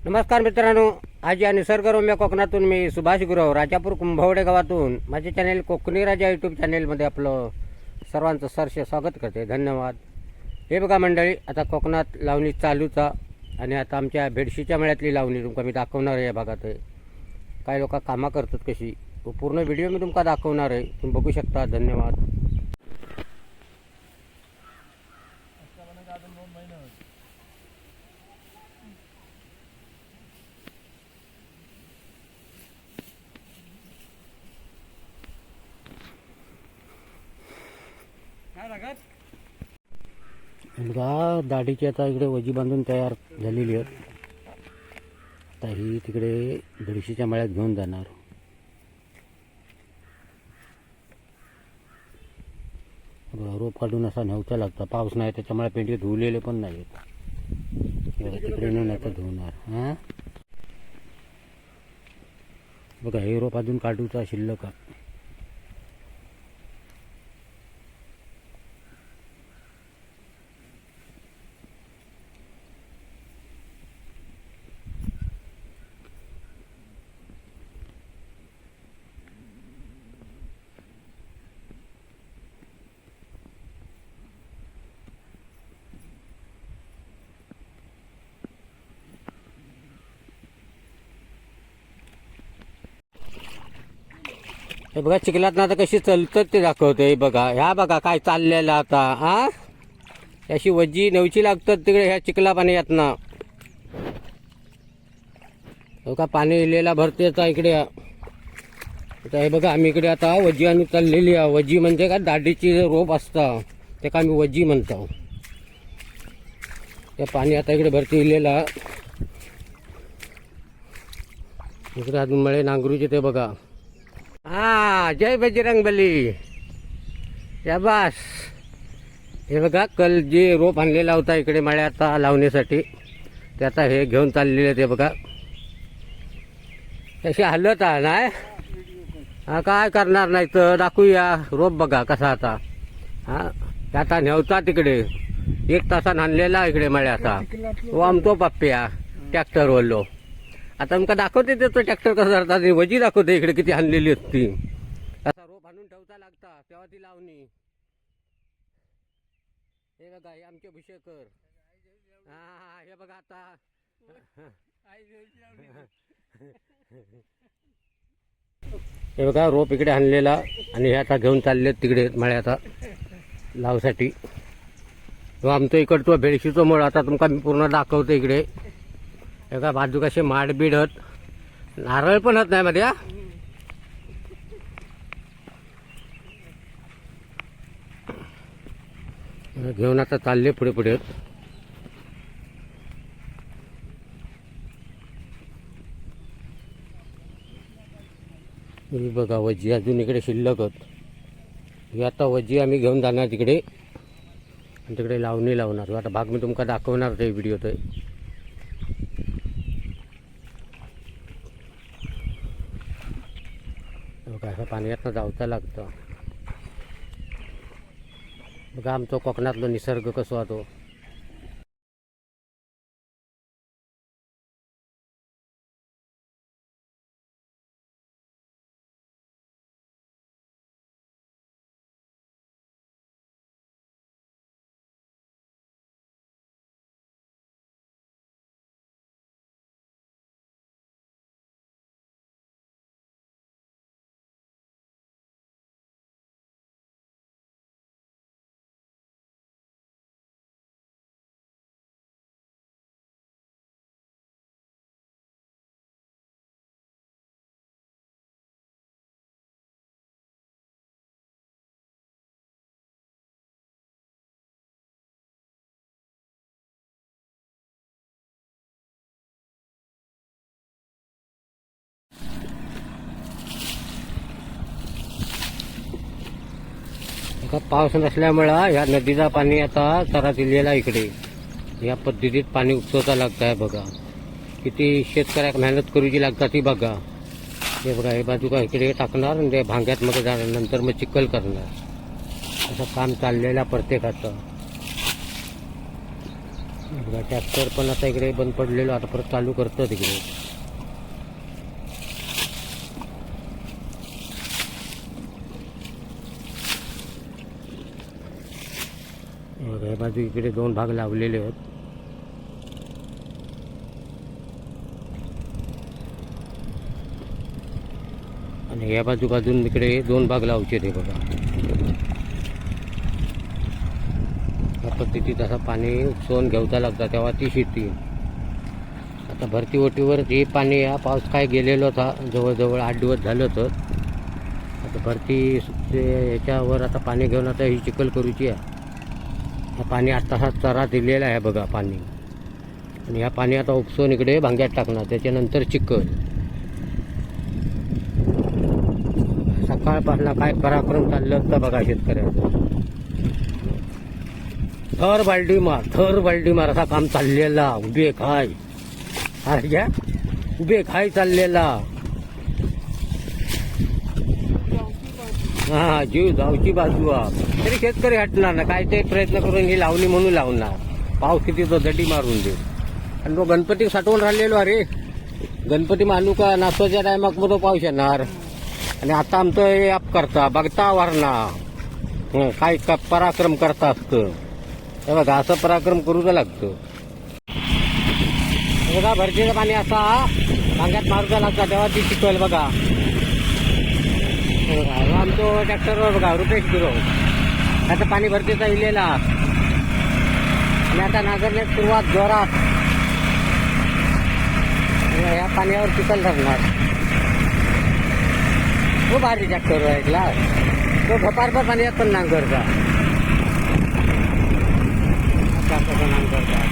नमस्कार मित्रांनो, आज या निसर्गरम्य कोकणातून मी सुभाष गुरव राजापूर कुंभवडे गावातून माझे चॅनेल कोकणी राजा यूट्यूब चॅनेलमध्ये आपलं सर्वांचं सहर्ष स्वागत करते. धन्यवाद. हे बघा मंडळी, आता कोकणात लावणी चालूचा आणि आता आमच्या भेडशीच्या मळ्यातली लावणी तुमका मी दाखवणार आहे. या भागात काय लोक कामं करतात कशी, पूर्ण व्हिडिओ मी तुमका दाखवणार आहे. तुम्ही बघू शकता. धन्यवाद. बघा, दाढीची आता इकडे वजी बांधून तयार झालेली आहे. आता ही तिकडे भेडशीच्या मळ्यात घेऊन जाणार. रोप काढून असा न्यावचा लागता. पाऊस नाही त्याच्यामुळे पेंडी धुवलेले पण नाहीत. तिकडे नेऊन आता धुवणार. हां बघा, हे रोप अजून काढूचा शिल्लक. हे बघा, चिखलात ना आता कशी चलतात ते दाखवते. बघा, ह्या बघा काय चाललेलं आता. अशी वजी नवची लागतात तिकडे ह्या चिखला पाण्यातनं. बघा, पाणी इलेला भरतेचा इकडे. आता हे बघा, आम्ही इकडे आता वजी आणि चाललेली आहे. वजी म्हणजे काय, दाढीची रोप असतं ते का आम्ही वजी म्हणतो. ते पाणी आता इकडे भरती इलेला. इकडे अजून मळे नांगरूचे ते बघा. जय बजरंगबली. शाबास. हे बघा, कल जे रोप आणलेला होता इकडे मळ्यात लावण्यासाठी ते आता हे घेऊन चाललेले. ते बघा तशी हलत आहे ना. काय करणार नाही तर दाखवूया. रोप बघा कसा आता. आता नेवता तिकडे 1 तासानं आणलेला इकडे मळ्याचा. तो आमतो पप्प्या ट्रॅक्टर वल्लो. आता तुमका दाखवते तो ट्रॅक्टर कसं करतात. वजी दाखवते इकडे किती आणलेली असती. असा रोप आणून ठेवता लागता तेव्हा ती लावणी. हे बघा, हे आमचे भुशेकर. हे बघा आता. हे बघा, रोप इकडे आणलेला आणि हे आता घेऊन चालले तिकडे मळ्याचा लावसाठी. तो आमचं इकडतो भेडशीचं मळ आता तुमका मी पूर्ण दाखवतो इकडे. एका बाजू कसे माड बीड होत, नारळ पण होत नाही मध्ये. घेऊन आता चालले पुढे पुढे. बघा, वजी अजून इकडे शिल्लक होत. ही आता वजी आम्ही घेऊन जाणार तिकडे आणि तिकडे लावणी लावणार. आता भाग मी तुमका दाखवणार ते व्हिडिओ. ते बघा, असं पाण्यातनं जावचा लागतं. बघा, आमचं कोकणातलं निसर्ग कसं होतो. पाऊस नसल्यामुळं ह्या नदीचा पाणी आता चरा दिलेला इकडे. या पद्धतीत पाणी उपसवता लागत आहे. बघा किती शेतकऱ्याक मेहनत करूची लागतात ती. बघा हे बघा, हे बाजू का इकडे टाकणार आणि ते भांग्यात मग जाणार, नंतर मग चिखल करणार. असं काम चाललेलं प्रत्येकाचं. बघा ट्रॅक्टर पण आता इकडे बंद पडलेलो, आता परत चालू करतो तिकडे. बघा या बाजू इकडे 2 भाग लावलेले आहेत. आणि या बाजून इकडे 2 भाग लावचे ते बघा. या पद्धतीत असं पाणी उपसून घेऊचा लागतं तेव्हा ती शेती. आता भरती ओटीवर हे पाणी, हा पाऊस काय गेलेलो होता, जवळजवळ 8 दिवस झालं होतं. आता भरती ह्याच्यावर आता पाणी घेऊन आता ही चिखल करूची आहे. पाणी आता हा चरा दिलेला आहे बघा पाणी. आणि ह्या पाणी आता उपसून इकडे भांग्यात टाकणार, त्याच्यानंतर चिखल. सकाळपासून काय पराक्रम चाललं होतं बघा शेतकऱ्याचं. थर बाल्टी मार असा काम चाललेला. उभे खाय घ्या, उभे खाय चाललेला. हा जीव जाऊची बाजू तरी शेतकरी हटणार ना, काय ते प्रयत्न करून ही लावणी म्हणून लावणार. पाऊस किती तो दडी मारून दे. आणि तो गणपती साठवून राहिलेलो. अरे गणपती मानू का नाचवाच्या टायमाक तो पाऊस येणार. आणि आता आमचं हे आप करता बघता वारणा काय का पराक्रम करता असतं. हे बघा असं पराक्रम करूच लागतं. बघा भरतीचं पाणी असा भांग्यात मारूचा लागतं तेव्हा ती चिखल बघा. आमचं ट्रॅक्टरवर बघा रुपेश गुरव. आता पाणी भरतीचा इलेला आणि आता नांगरण्यास सुरुवात जोरात. या पाण्यावर चिखल धरणार. तो भारी ट्रॅक्टर ऐकला तो घपारभर पाण्यात पण नांगरता. नांगरता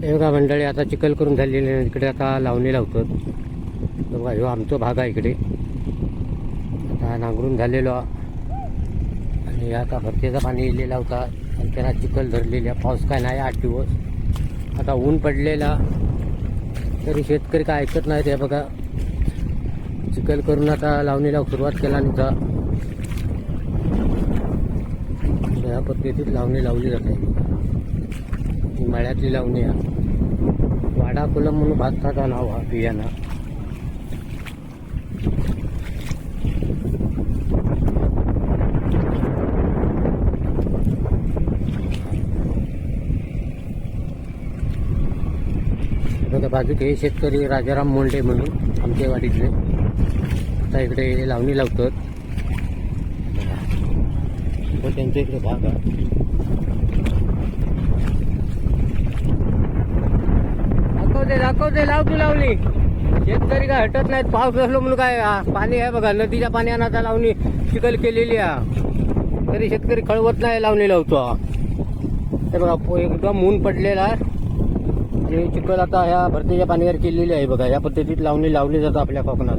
हे बघा मंडळी आता चिखल करून झालेली आहे. इकडे आता लावणी लावतात. बघा ह्यो आमचा भाग आहे इकडे. आता नांगरून झालेलो आणि आता भरतीचा पाणी इलेला होता आणि त्याला चिखल धरलेला. पाऊस काय नाही 8 दिवस. आता ऊन पडलेला तरी शेतकरी काय ऐकत नाहीत. हे बघा चिखल करून आता लावणीला सुरुवात केला आणि या पद्धतीत लावणी लावली जाते. ही मळ्यातली लावणी आहे. वाडा कोलम म्हणून भाताचा नाव हा बियाणा. बघा बाजूक हे शेतकरी राजाराम मोंडे म्हणून आमच्या वाडीतले. आता इकडे लावणी लावतात. त्यांच्या इकडे भाग आहे. दाखवते लाव तू लावली. शेतकरी काय हटत नाहीत. पाऊस असलो म्हणून काय पाणी आहे बघा, नदीच्या पाण्यानं आता लावणी चिखल केलेली आहे तरी शेतकरी खळवत नाही. लावणी लावतो हे बघा एकदम ऊन पडलेला आहे आणि चिखल आता ह्या भरतीच्या पाण्यावर केलेली आहे बघा. या पद्धतीत लावणी लावली जातं आपल्या कोकणात.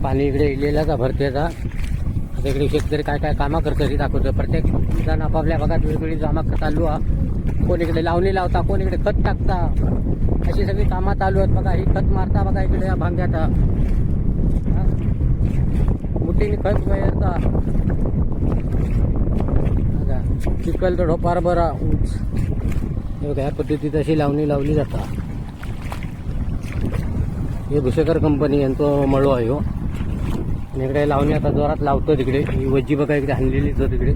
पाणी इकडे इलेला का भरतेचा. आता इकडे शेतकरी काय काय कामं करतात हे दाखवतं. प्रत्येक जण आपापल्या भागात वेगवेगळी कामं चालू आहे. कोण इकडे लावणी लावता, कोण इकडे खत टाकता, अशी सगळी कामं चालू आहेत बघा. ही खत मारता बघा इकडे या भांग्याचा मुठीने खत वयरता बघा. चिखल तर ढोपार बरा उंच. ह्या पद्धतीत अशी लावणी लावली जातात. हे भुसेकर कंपनी यांचं मळो आहे हो. आणि इकडे लावणी आता जोरात लावतो तिकडे. ही वज्जी बघा इकडे हाणलेलीच हो तिकडे.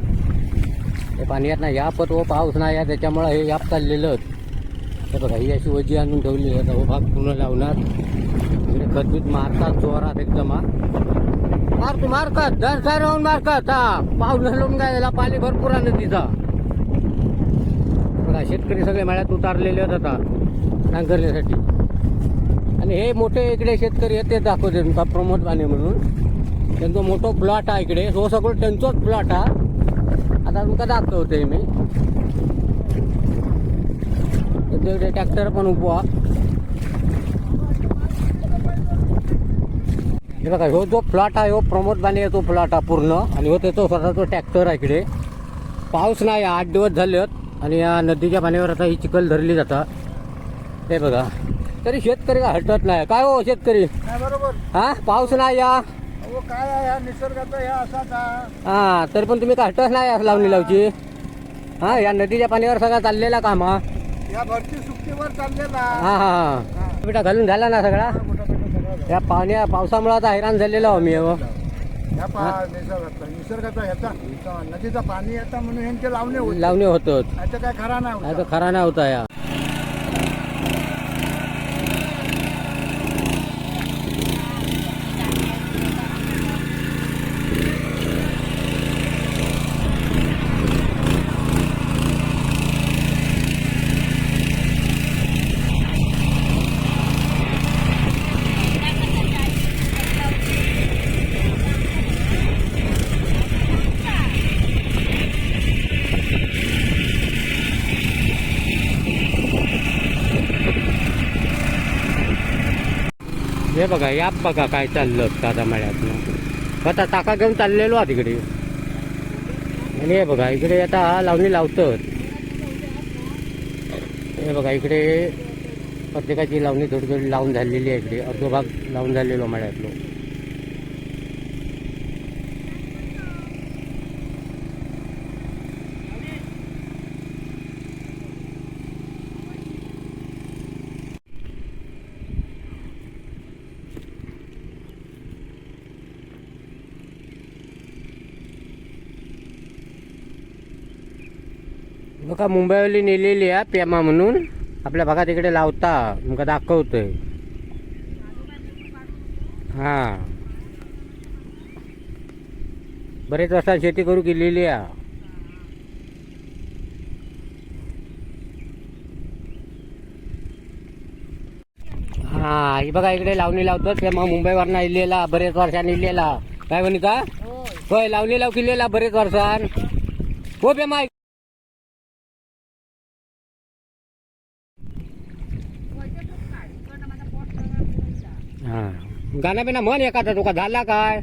हे पाण्यात ना यापत व पाऊस नाही आहे त्याच्यामुळं हे याप चाललेलं. हे बघा ही अशी वजी आणून ठेवली आहे. हो भाग पूर्ण लावणार. इकडे खतबीत मारतात जोरात एकदम. हा मार तू मारकत दर काय राहून मारकत. हा पाऊस लावून गायला पाणी भरपूर आहे नदीचा. बघा शेतकरी सगळे मळ्यात उतारलेले आहेत आता नांगरण्यासाठी. आणि हे मोठे इकडे शेतकरी आहेत ते दाखवते तुमचा प्रमोद बाने म्हणून. त्यांचा मोठा प्लॉट आहे इकडे. तो सगळं त्यांचाच प्लॉट हा. आता तुमका दाखवते मी. इकडे ट्रॅक्टर पण उभा. हे बघा हो जो प्लॉट आहे हो प्रमोद बाने आहे तो प्लॉट हा पूर्ण. आणि हो त्याचा स्वतःचा ट्रॅक्टर आहे इकडे. पाऊस नाही 8 दिवस झाले आहेत आणि या नदीच्या पाण्यावर आता ही चिखल धरली जातात. हे बघा तरी शेतकरी का हटत नाही. काय हो शेतकरी बरोबर. हा पाऊस नाही या काय आहे या निसर्गाचा या असाच हा तरी पण तुम्ही का हटत नाही लावणी लावची. हा या नदीच्या पाण्यावर सगळा चाललेला काम हा. या भरती सुट्टीवर चाललेला. हा हा बेटा घालून झाला ना सगळा. या पावसामुळे आता हैराण झालेलो आहो मी. निसर्गाचा ह्याचा नदीचा पाणी येता म्हणून यांचे लावणे होतं. आता काय खरा नाही. आता खरा नाही होता या. हे बघा या बघा काय चाललं दादा मळ्यातनं. आता टाका घेऊन चाललेलो आहे तिकडे. आणि हे बघा इकडे आता लावणी लावतात. हे बघा इकडे प्रत्येकाची लावणी थोडी थोडी लावून झालेली आहे. इकडे अर्धो भाग लावून झालेलो मळ्यातलो. बघा मुंबईवाली नेलेली आहे पेमा म्हणून. आपल्या भागात इकडे लावता तुमका दाखवतोय. हा बरेच वर्षात शेती करू केलेली आहे. हा ही बघा इकडे लावणी लावतात पेमा. मुंबईवरनं इलेला बरेच वर्षांनी इलेला. काय म्हणे का होय लावणी लाव केलेला बरेच वर्षान हो पेमा. हा गाणं बिना म्हण एखादा तुका झाला काय.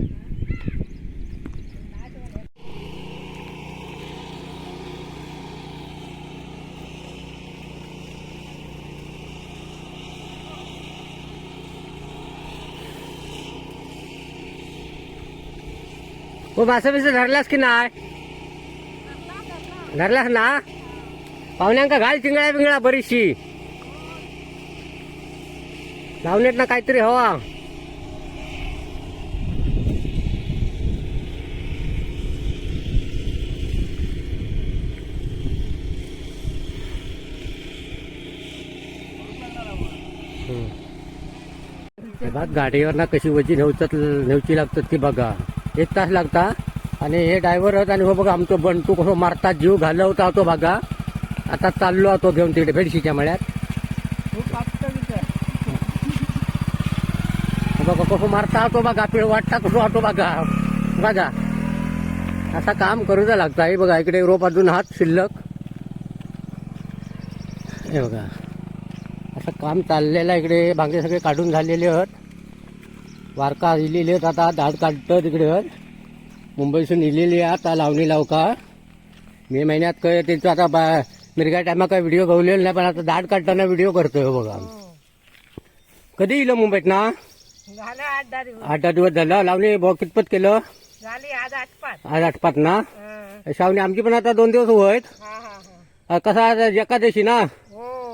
हो मासे बिसे धरलास की नाही. धरलास ना. पाहुण्यांका घाल चिंगळा बिंगळा बरीचशी. लावण्यात ना काहीतरी हवा. गाडीवर ना कशी वजी नेवची लागतात ती बघा. 1 तास लागता. आणि हे ड्रायव्हर आहेत. आणि हो बघा आमचं बंटू कसं मारतात जीव घालवता तो बघा. आता चाललो तो घेऊन तिकडे भेडशीच्या मळ्यात. बघा कसं मारता तो बघा. पिळ वाटता कसं वाटतो बघा. बघा असा काम करूचा लागतं. हे बघा इकडे रोप अजून हात शिल्लक. हे बघा असं काम चाललेलं इकडे. बांगडे सगळे काढून झालेले आहेत. वारका इलेले आहेत. आता दाढ काढतं तिकडे मुंबईसून इलेली आहे. आता लावणी लाव का मे महिन्यात काय त्यांचं आता मिरगा टायमा काय व्हिडिओ गवलेला नाही. पण आता दाढ काढताना व्हिडिओ करतोय बघा. कधी इलं मुंबईत ना. 8-10 दिवस झालं. लावणी कितपत केलं. आज 8-5 ना. शावणी आमची पण आता 2 दिवस होत. कसा एकादशी ना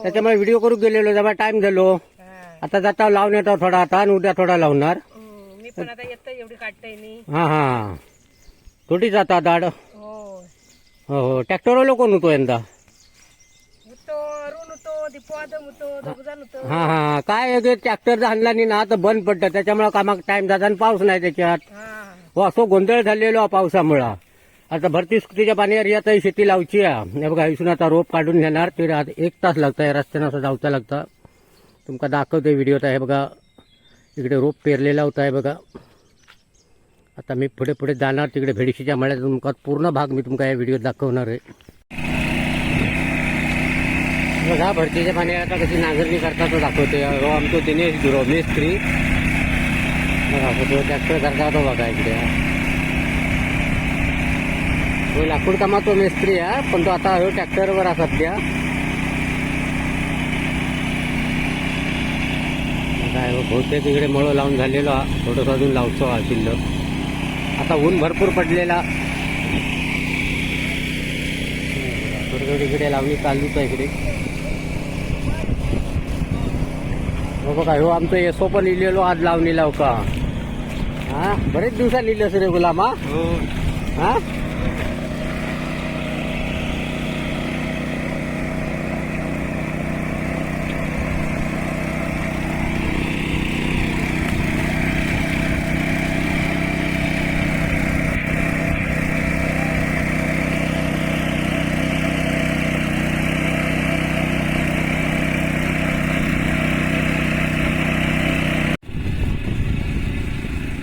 त्याच्यामुळे व्हिडिओ करू गेलेलो. जरा टाइम झालो. आता जाता लावून येतो थोडा आता आणि उद्या थोडा लावणार. मी पण आता येतं एवढी काढताय मी. हा हा थोडी जाता दाड. हो हो हो ट्रॅक्टरवाला कोण होतो यंदा. होतो अरुण होतो दीपू आदम होतो दोघजण होतो. हा हा काय ट्रॅक्टर आणला नाही ना तर बंद पडतं त्याच्यामुळे कामाक टाइम जाता आणि पाऊस नाही त्याच्यात. हा हो असं गोंधळ झालेलो पावसामुळं. आता भरती सुट्टीच्या पाण्यावर आता शेती लावची आहे. हे बघा इथून आता रोप काढून घेणार ते 1 तास लागतं रस्त्यानं असं जावचं लागतं. तुमका दाखवते व्हिडिओत आहे बघा इकडे रोप पेरलेला होता आहे बघा. आता मी पुढे पुढे जाणार तिकडे भेडशीच्या मळ्यात तुमका पूर्ण भाग मी तुमका या व्हिडिओत दाखवणार आहे. बघा भरतीच्या पाण्यावर आता कशी नांगरणी करता तो दाखवते. आमचं दिनेश गुरव मेस्त्री बघा तो ट्रॅक्टर करता तो बघा इकडे. तो लाकूड कामात तो मेस्त्री आहे पण तो आता ट्रॅक्टरवर आहे सध्या. काय बहुतेक इकडे मळं लावून झालेलो हा थोडंसं अजून लावतो हा शिल्लक. आता ऊन भरपूर पडलेला थोडं थोडी इकडे लावणी चालूच आहे इकडे. हो बघा हो आमचं येसो पण लिहिलेलो आज लावणी लाव का. हा बरेच दिवसात लिहिलंस रे गुलामा. हा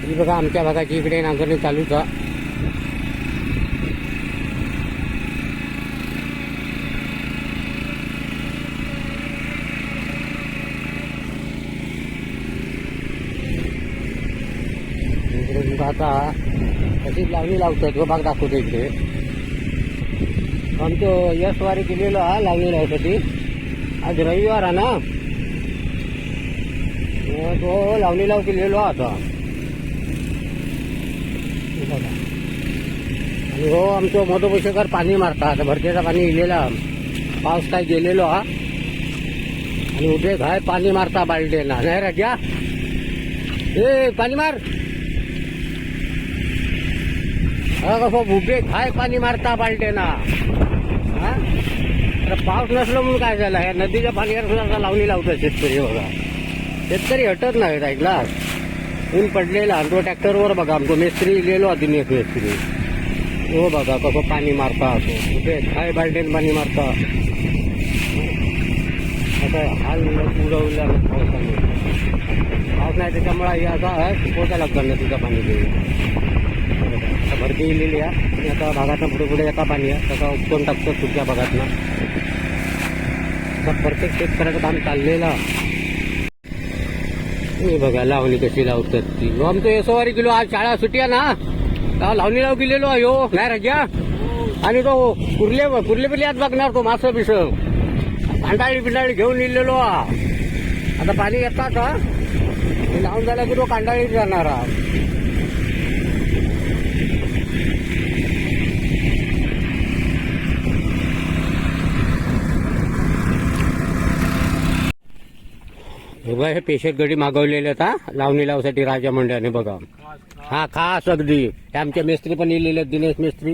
ही बघा आमच्या भागाची इकडे नांगरणी चालूच आहे. इकडे तुमका आता तशीच लावणी लावतात तो भाग दाखवतो इकडे. आमचं यशवारी केलेलो हा लावणी लावसाठी. आज रविवार आहे ना तो लावणी लाव केलेलो आता. आणि हो आमचं मधोपशेकर पाणी मारता आता भरतीचा पाणी इलेला पाऊस काय गेलेलो हा आणि उभे घाय पाणी मारता बालडेना नाही राजा. ए पाणी मार कसं उभे घाय पाणी मारता बालडेना. हा तर पाऊस नसलं म्हणून काय झालं या नदीच्या पाण्यावर सुद्धा लावणी लावतात शेतकरी. बघा शेतकरी हटत नाही ऐकला. ऊन पडलेला आणि तो ट्रॅक्टरवर बघा आमचं मेस्त्री लिहिलेलो दिनेश मेस्त्री. हो बघा कसं पाणी मारता असो कुठे काय बाल्टीन पाणी मारता. आता हाल उडवला पावसाने. पाऊस नाही त्याच्यामुळे हे असा पोचा लागतं नदीचं पाणी घेऊन. आता भरती लिहिली आहे आणि आता भागातनं पुढे पुढे येता पाणी आहे तसा उपटून टाकतो तुमच्या भागातनं. आता प्रत्येक शेतकऱ्याचं काम चाललेलं. हे बघा लावणी कशी लावतात ती. आमचं येसोवारी किलो आज शाळा सुटी आहे ना तेव्हा लावणी लाव गेलेलो अयो नाही राजा. आणि तो कुर्ले बिर्ले आज बघणार तो मासं बिस कांडाळी बिंडाळी घेऊन इलेलो. आता पाणी येतात का लावून झाला की तो कांडाळीत जाणार. बघा हे पेशंट गडी मागवलेले आता लावणी लावसाठी राजा मंडळाने बघा. हा खास अगदी हे आमचे मेस्त्री पण लिहिलेले दिनेश मेस्त्री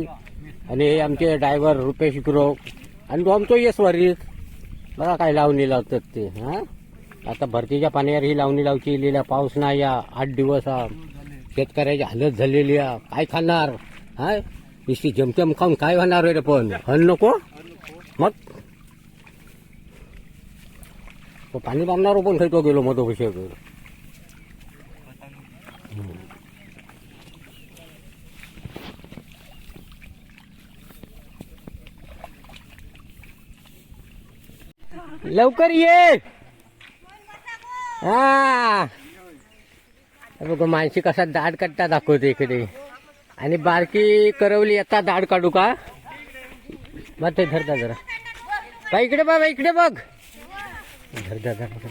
आणि हे आमचे ड्रायव्हर रुपेश गुरव आणि तो आमचं येसवारी. बघा काय लावणी लावतात ते. हा आता भरतीच्या पाण्यावर ही लावणी लावची लिहिल्या. पाऊस नाही या 8 दिवस हा शेतकऱ्याची हालत झालेली आहे. काय खाणार हा नुसती जमजम खाऊन काय होणार रे पण अन्न नको मग. तो पाणी बांधणार पण खायतो गेलो मग तो कसे लवकर ये. हा बघ माणशी कसा दाढ काढता दाखवते इकडे आणि बारकी करवली आता दाढ काढू का. मग ते धरता जरा बाई इकडे बघ इकडे बघ. धरता जरा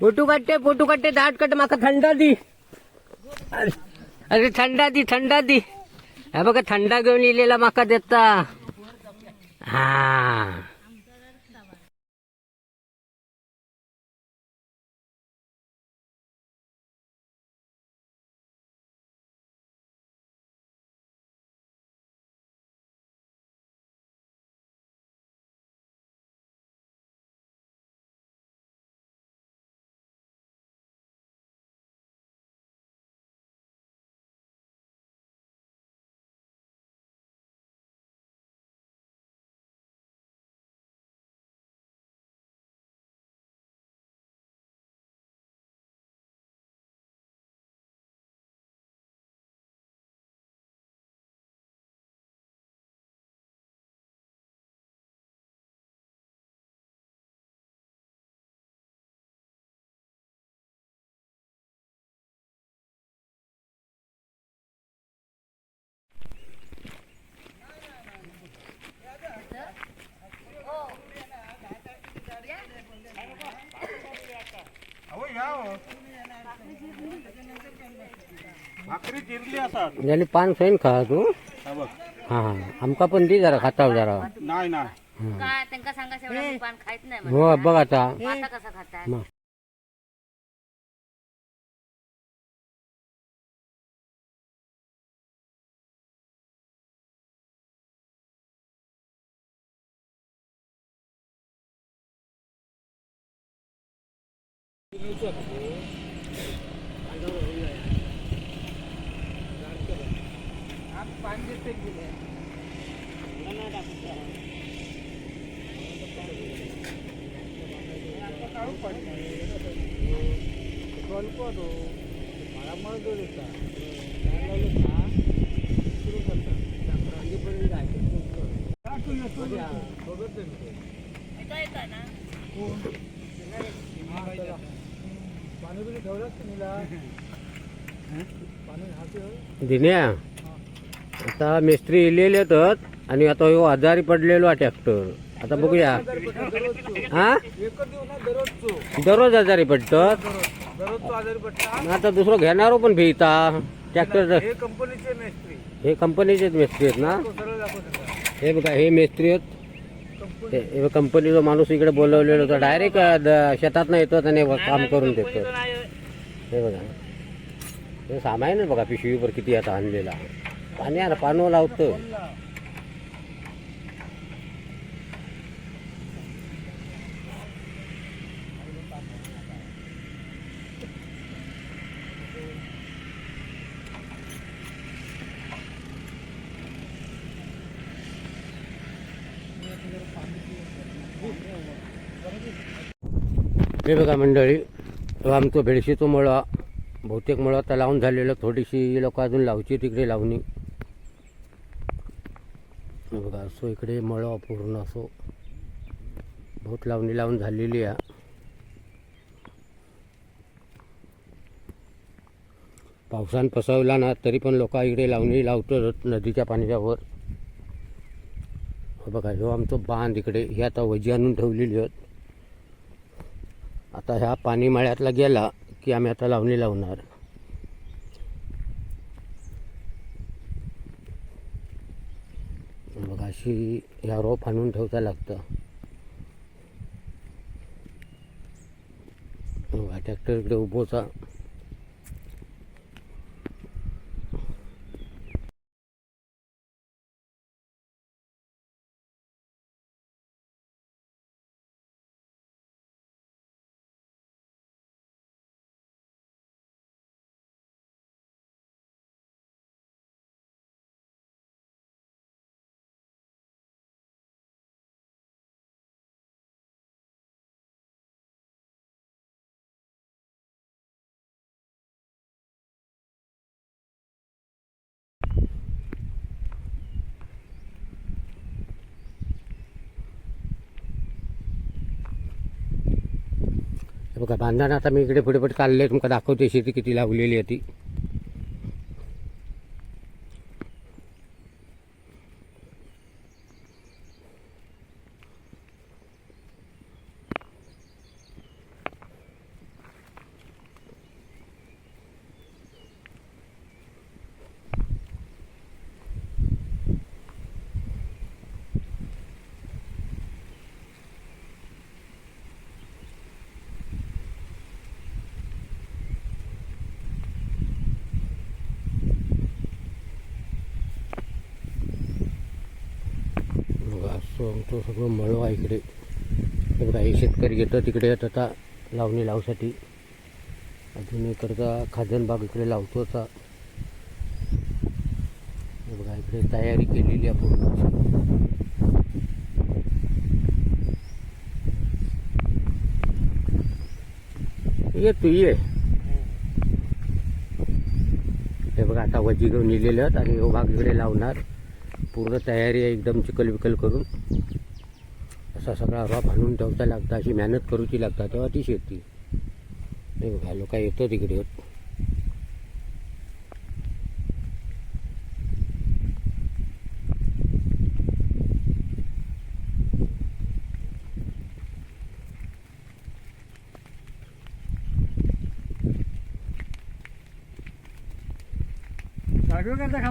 फोटो काढते दाढ काढ माका थंडा दी. अरे थंडा दी. हा बघा थंडा घेऊन इलेला माका देता. हा चिरली असतात जाली पान सैन खा तू हा बघ हां हां आमका पण दी जरा खाता जरा नाही नाही काय त्यांना सांगा शेवढा पान खायत नाही हो बघ आता आता कसं खातात मग. दिन्या आता मिस्त्री इलेले आहेत आणि आता ह्यो आजारी पडलेलो आहे ट्रॅक्टर आता बघूया हा दररोज आजारी पडतात दररोज आजारी पडला आता दुसरं घेणारो पण भेटा ट्रॅक्टर हे कंपनीचे मेस्त्री हे कंपनीचेच मिस्त्री आहेत ना सरळ दाखवत हे बघा हे मिस्त्री आहेत हे कंपनीचा माणूस इकडे बोलवलेला होता डायरेक्ट शेतात येतो आणि काम करून देतो हे बघा हे सामान बघा पिशवीवर किती आता आणलेला पाणी आला पाणी लावतं हे बघा मंडळी तो आमचं बेडशीचं मळा बहुतेक मळा तर लावून झालेलं थोडीशी लोक अजून लावची तिकडे लावणी हे बघा असो इकडे मळा पूर्ण असो बहुत लावणी लावून झालेली आहे पावसान पसवला ना तरी पण लोक इकडे लावणी लावतात नदीच्या पाण्याच्या वर हे बघा ह्यो आमचं बांध इकडे हे आता वजी आणून ठेवलेली आहेत आता ह्या पाणी मळ्यातला गेला की आम्ही आता लावणी लावणार बघा अशी ह्या रोप आणून ठेवता लागतं बघा ट्रॅक्टर इकडे उभोचा हे बघा बांधताना आता मी इकडे पुढे काढले तुमका दाखवते शेती किती लावलेली आहे ती असं आमचं सगळं मळं आहे इकडे हे बघा हे शेतकरी येतं तिकडे येत आता लावणी लावसाठी अजून इकडचा खाजन बाग इकडे लावतो आता हे बघा इकडे तयारी केलेली आहे पूर्ण ये तू ये हे बघा आता वजी घेऊन लिहिलेलं आहेत आणि हो भाग इकडे लावणार पूर्ण तयारी आहे एकदम चिकल विकल करून असा सगळा रॉप आणून ठेवता लागतं अशी मेहनत करूची लागता तेव्हा ती शेती नाही बघा लोक येतो तिकडे साखर करता